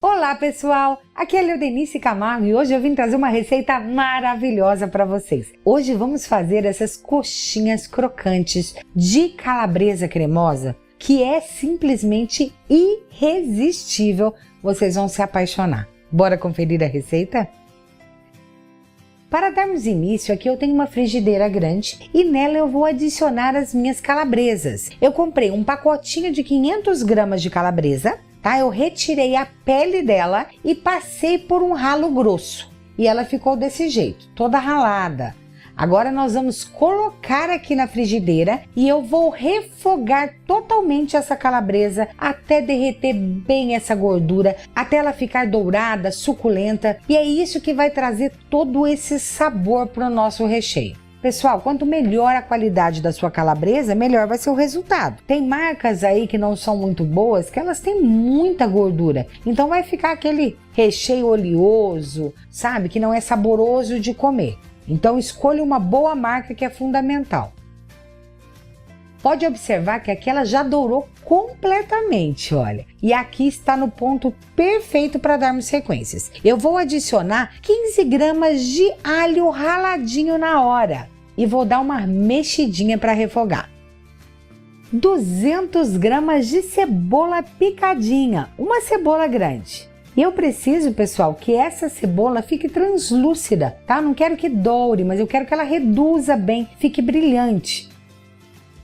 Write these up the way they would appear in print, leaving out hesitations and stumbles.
Olá pessoal, aqui é Leodenice Camargo e hoje eu vim trazer uma receita maravilhosa para vocês. Hoje vamos fazer essas coxinhas crocantes de calabresa cremosa que é simplesmente irresistível, vocês vão se apaixonar. Bora conferir a receita? Para darmos início, aqui eu tenho uma frigideira grande e nela eu vou adicionar as minhas calabresas. Eu comprei um pacotinho de 500 gramas de calabresa, tá? Eu retirei a pele dela e passei por um ralo grosso. E ela ficou desse jeito, toda ralada. Agora nós vamos colocar aqui na frigideira e eu vou refogar totalmente essa calabresa até derreter bem essa gordura, até ela ficar dourada, suculenta. E é isso que vai trazer todo esse sabor para o nosso recheio. Pessoal, quanto melhor a qualidade da sua calabresa, melhor vai ser o resultado. Tem marcas aí que não são muito boas, que elas têm muita gordura. Então vai ficar aquele recheio oleoso, sabe? Que não é saboroso de comer. Então escolha uma boa marca que é fundamental. Pode observar que aqui ela já dourou completamente, olha. E aqui está no ponto perfeito para darmos sequências. Eu vou adicionar 15 gramas de alho raladinho na hora. E vou dar uma mexidinha para refogar. 200 gramas de cebola picadinha, uma cebola grande. E eu preciso, pessoal, que essa cebola fique translúcida, tá? Não quero que doure, mas eu quero que ela reduza bem, fique brilhante.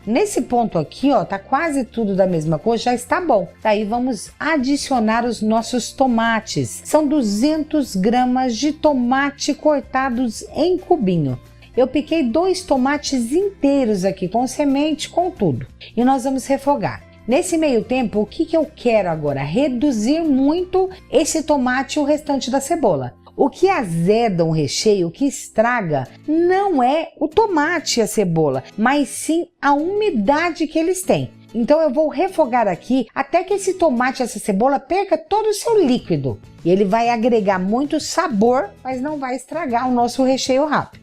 Nesse ponto aqui, ó, tá quase tudo da mesma cor, já está bom. Daí vamos adicionar os nossos tomates. São 200 gramas de tomate cortados em cubinho. Eu piquei 2 tomates inteiros aqui, com semente, com tudo. E nós vamos refogar. Nesse meio tempo, o que eu quero agora? Reduzir muito esse tomate e o restante da cebola. O que azeda um recheio, o que estraga, não é o tomate e a cebola, mas sim a umidade que eles têm. Então eu vou refogar aqui até que esse tomate e essa cebola perca todo o seu líquido. E ele vai agregar muito sabor, mas não vai estragar o nosso recheio rápido.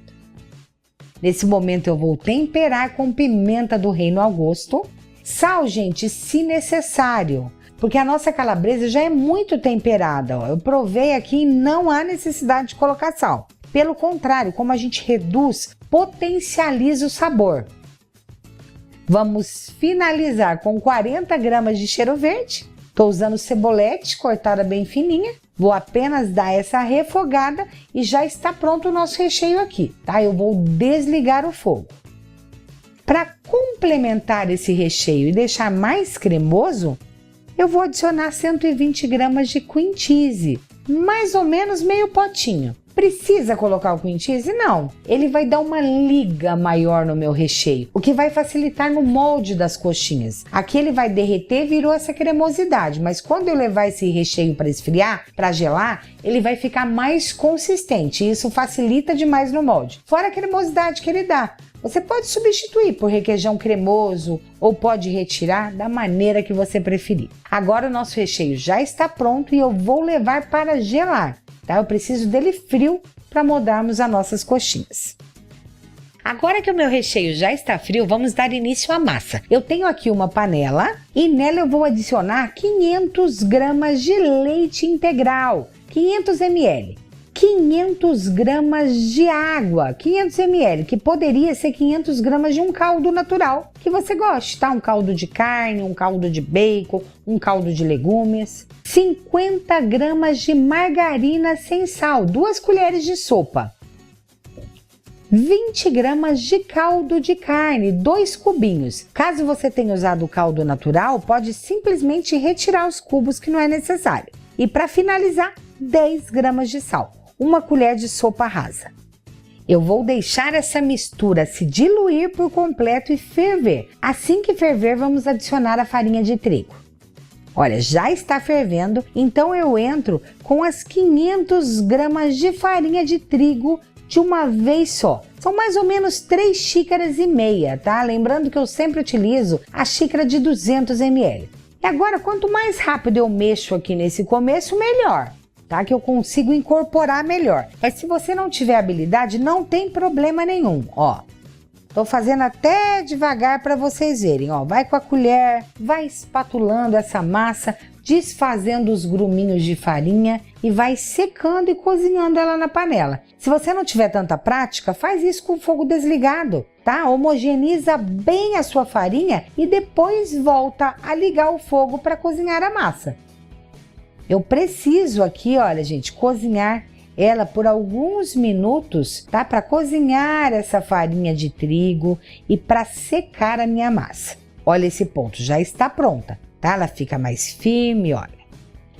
Nesse momento eu vou temperar com pimenta do reino ao gosto. Sal, gente, se necessário, porque a nossa calabresa já é muito temperada, ó. Eu provei aqui e não há necessidade de colocar sal. Pelo contrário, como a gente reduz, potencializa o sabor. Vamos finalizar com 40 gramas de cheiro verde. Estou usando cebolete cortada bem fininha. Vou apenas dar essa refogada e já está pronto o nosso recheio aqui, tá? Eu vou desligar o fogo. Para complementar esse recheio e deixar mais cremoso, eu vou adicionar 120 gramas de cream cheese, mais ou menos meio potinho. Precisa colocar o cream cheese? Não, ele vai dar uma liga maior no meu recheio, o que vai facilitar no molde das coxinhas. Aqui ele vai derreter, virou essa cremosidade, mas quando eu levar esse recheio para esfriar, para gelar, ele vai ficar mais consistente e isso facilita demais no molde. Fora a cremosidade que ele dá. Você pode substituir por requeijão cremoso ou pode retirar da maneira que você preferir. Agora o nosso recheio já está pronto e eu vou levar para gelar, tá? Eu preciso dele frio para moldarmos as nossas coxinhas. Agora que o meu recheio já está frio, vamos dar início à massa. Eu tenho aqui uma panela e nela eu vou adicionar 500 gramas de leite integral, 500 ml. 500 gramas de água, 500 ml, que poderia ser 500 gramas de um caldo natural que você goste, tá? Um caldo de carne, um caldo de bacon, um caldo de legumes. 50 gramas de margarina sem sal, 2 colheres de sopa. 20 gramas de caldo de carne, 2 cubinhos. Caso você tenha usado o caldo natural, pode simplesmente retirar os cubos que não é necessário. E para finalizar, 10 gramas de sal. 1 colher de sopa rasa. Eu vou deixar essa mistura se diluir por completo e ferver. Assim que ferver, vamos adicionar a farinha de trigo. Olha, já está fervendo, então eu entro com as 500 gramas de farinha de trigo de uma vez só. São mais ou menos 3 xícaras e meia, tá? Lembrando que eu sempre utilizo a xícara de 200 ml. E agora, quanto mais rápido eu mexo aqui nesse começo, melhor. Tá? Que eu consigo incorporar melhor. Mas se você não tiver habilidade, não tem problema nenhum, ó. Tô fazendo até devagar para vocês verem, ó. Vai com a colher, vai espatulando essa massa, desfazendo os gruminhos de farinha e vai secando e cozinhando ela na panela. Se você não tiver tanta prática, faz isso com o fogo desligado, tá? Homogeneiza bem a sua farinha e depois volta a ligar o fogo para cozinhar a massa. Eu preciso aqui, olha, gente, cozinhar ela por alguns minutos, tá? Para cozinhar essa farinha de trigo e para secar a minha massa. Olha esse ponto, já está pronta, tá? Ela fica mais firme, olha.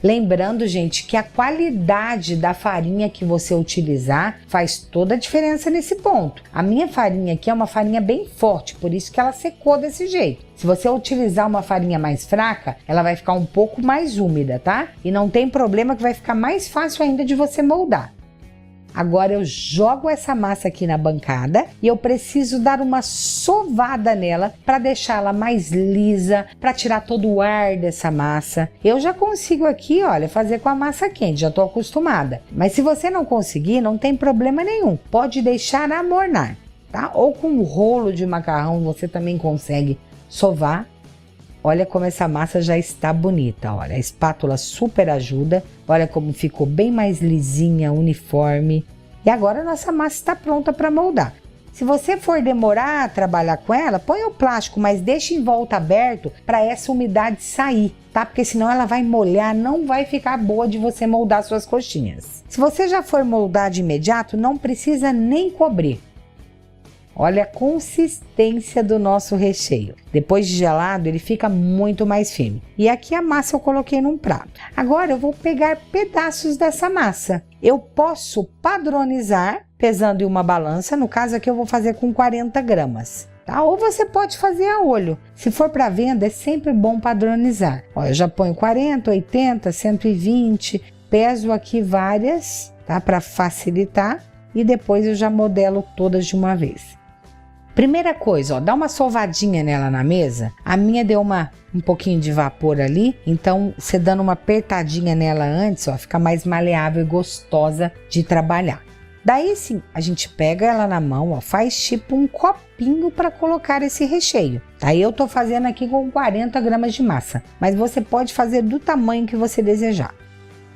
Lembrando, gente, que a qualidade da farinha que você utilizar faz toda a diferença nesse ponto. A minha farinha aqui é uma farinha bem forte, por isso que ela secou desse jeito. Se você utilizar uma farinha mais fraca, ela vai ficar um pouco mais úmida, tá? E não tem problema que vai ficar mais fácil ainda de você moldar. Agora eu jogo essa massa aqui na bancada e eu preciso dar uma sovada nela para deixá-la mais lisa, para tirar todo o ar dessa massa. Eu já consigo aqui, olha, fazer com a massa quente, já estou acostumada. Mas se você não conseguir, não tem problema nenhum. Pode deixar amornar, tá? Ou com um rolo de macarrão você também consegue sovar. Olha como essa massa já está bonita, olha, a espátula super ajuda, olha como ficou bem mais lisinha, uniforme. E agora a nossa massa está pronta para moldar. Se você for demorar a trabalhar com ela, põe o plástico, mas deixe em volta aberto para essa umidade sair, tá? Porque senão ela vai molhar, não vai ficar boa de você moldar suas coxinhas. Se você já for moldar de imediato, não precisa nem cobrir. Olha a consistência do nosso recheio. Depois de gelado, ele fica muito mais firme. E aqui a massa eu coloquei num prato. Agora eu vou pegar pedaços dessa massa. Eu posso padronizar pesando em uma balança. No caso aqui eu vou fazer com 40 gramas. Tá? Ou você pode fazer a olho. Se for para venda, é sempre bom padronizar. Ó, eu já ponho 40, 80, 120. Peso aqui várias, tá? Para facilitar. E depois eu já modelo todas de uma vez. Primeira coisa, ó, dá uma sovadinha nela na mesa. A minha deu um pouquinho de vapor ali, então você dando uma apertadinha nela antes, ó, fica mais maleável e gostosa de trabalhar. Daí sim, a gente pega ela na mão, ó, faz tipo um copinho para colocar esse recheio. Aí eu tô fazendo aqui com 40 gramas de massa, mas você pode fazer do tamanho que você desejar.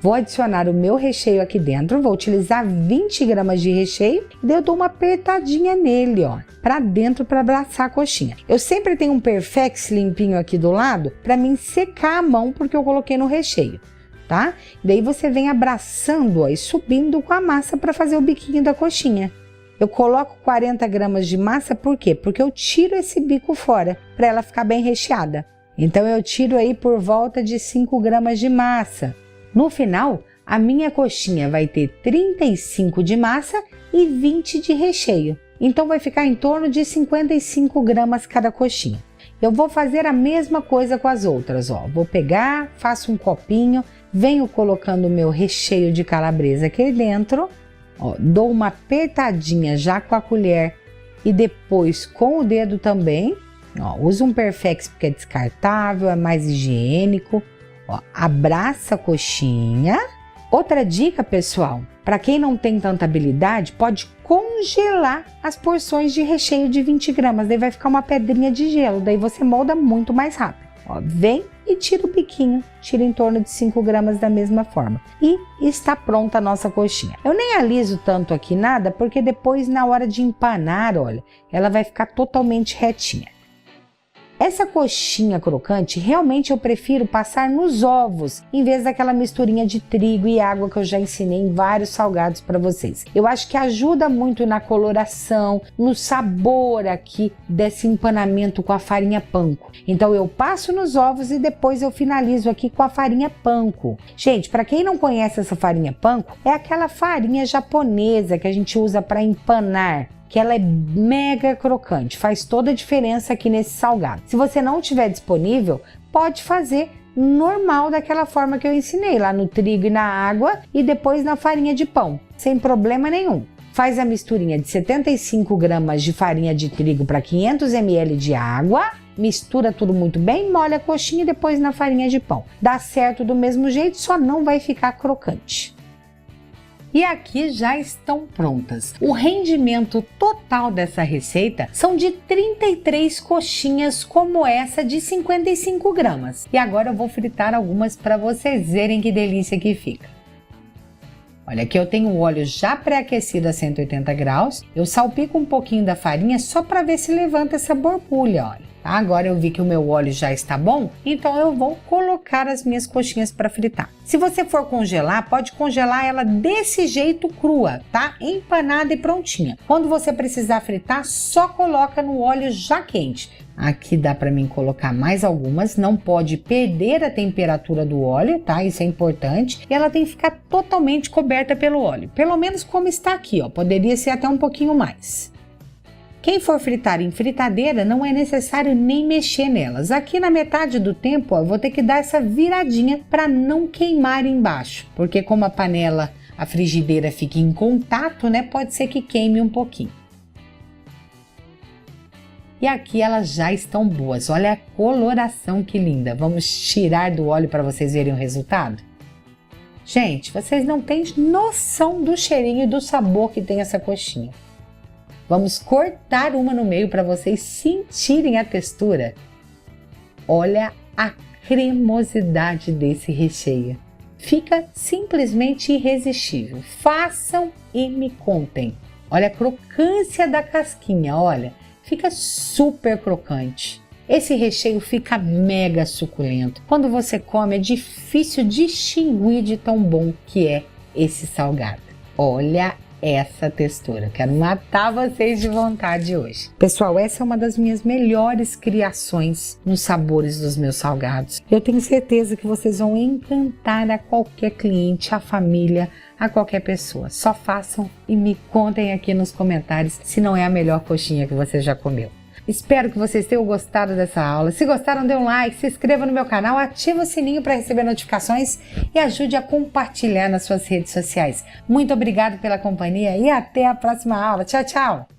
Vou adicionar o meu recheio aqui dentro, vou utilizar 20 gramas de recheio e eu dou uma apertadinha nele, ó, pra dentro para abraçar a coxinha. Eu sempre tenho um Perfex limpinho aqui do lado para mim secar a mão porque eu coloquei no recheio, tá? Daí você vem abraçando, ó, e subindo com a massa para fazer o biquinho da coxinha. Eu coloco 40 gramas de massa, por quê? Porque eu tiro esse bico fora para ela ficar bem recheada. Então eu tiro aí por volta de 5 gramas de massa. No final, a minha coxinha vai ter 35 de massa e 20 de recheio. Então vai ficar em torno de 55 gramas cada coxinha. Eu vou fazer a mesma coisa com as outras, ó. Vou pegar, faço um copinho, venho colocando o meu recheio de calabresa aqui dentro, ó, dou uma apertadinha já com a colher e depois com o dedo também. Ó, uso um Perfex porque é descartável, é mais higiênico. Ó, abraça a coxinha. Outra dica, pessoal, para quem não tem tanta habilidade, pode congelar as porções de recheio de 20 gramas, daí vai ficar uma pedrinha de gelo, daí você molda muito mais rápido. Ó, vem e tira o biquinho, tira em torno de 5 gramas da mesma forma. E está pronta a nossa coxinha. Eu nem aliso tanto aqui nada, porque depois na hora de empanar, olha, ela vai ficar totalmente retinha. Essa coxinha crocante, realmente eu prefiro passar nos ovos, em vez daquela misturinha de trigo e água que eu já ensinei em vários salgados para vocês. Eu acho que ajuda muito na coloração, no sabor aqui desse empanamento com a farinha panko. Então eu passo nos ovos e depois eu finalizo aqui com a farinha panko. Gente, para quem não conhece essa farinha panko, é aquela farinha japonesa que a gente usa para empanar, que ela é mega crocante, faz toda a diferença aqui nesse salgado. Se você não tiver disponível, pode fazer normal daquela forma que eu ensinei, lá no trigo e na água e depois na farinha de pão, sem problema nenhum. Faz a misturinha de 75 gramas de farinha de trigo para 500 ml de água, mistura tudo muito bem, molha a coxinha e depois na farinha de pão. Dá certo do mesmo jeito, só não vai ficar crocante. E aqui já estão prontas. O rendimento total dessa receita são de 33 coxinhas como essa de 55 gramas. E agora eu vou fritar algumas para vocês verem que delícia que fica. Olha, aqui eu tenho o óleo já pré-aquecido a 180 graus. Eu salpico um pouquinho da farinha só para ver se levanta essa borbulha, olha. Agora eu vi que o meu óleo já está bom, então eu vou colocar as minhas coxinhas para fritar. Se você for congelar, pode congelar ela desse jeito crua, tá? Empanada e prontinha. Quando você precisar fritar, só coloca no óleo já quente. Aqui dá para mim colocar mais algumas, não pode perder a temperatura do óleo, tá? Isso é importante. E ela tem que ficar totalmente coberta pelo óleo, pelo menos como está aqui, ó. Poderia ser até um pouquinho mais. Quem for fritar em fritadeira, não é necessário nem mexer nelas. Aqui na metade do tempo, ó, eu vou ter que dar essa viradinha para não queimar embaixo, porque como a panela, a frigideira fica em contato, né, pode ser que queime um pouquinho. E aqui elas já estão boas, olha a coloração que linda. Vamos tirar do óleo para vocês verem o resultado? Gente, vocês não têm noção do cheirinho e do sabor que tem essa coxinha. Vamos cortar uma no meio para vocês sentirem a textura. Olha a cremosidade desse recheio. Fica simplesmente irresistível. Façam e me contem. Olha a crocância da casquinha, olha. Fica super crocante. Esse recheio fica mega suculento. Quando você come é difícil distinguir de tão bom que é esse salgado. Olha essa textura. Quero matar vocês de vontade hoje. Pessoal, essa é uma das minhas melhores criações nos sabores dos meus salgados. Eu tenho certeza que vocês vão encantar a qualquer cliente, a família, a qualquer pessoa. Só façam e me contem aqui nos comentários se não é a melhor coxinha que você já comeu. Espero que vocês tenham gostado dessa aula. Se gostaram, dê um like, se inscreva no meu canal, ative o sininho para receber notificações e ajude a compartilhar nas suas redes sociais. Muito obrigada pela companhia e até a próxima aula. Tchau, tchau!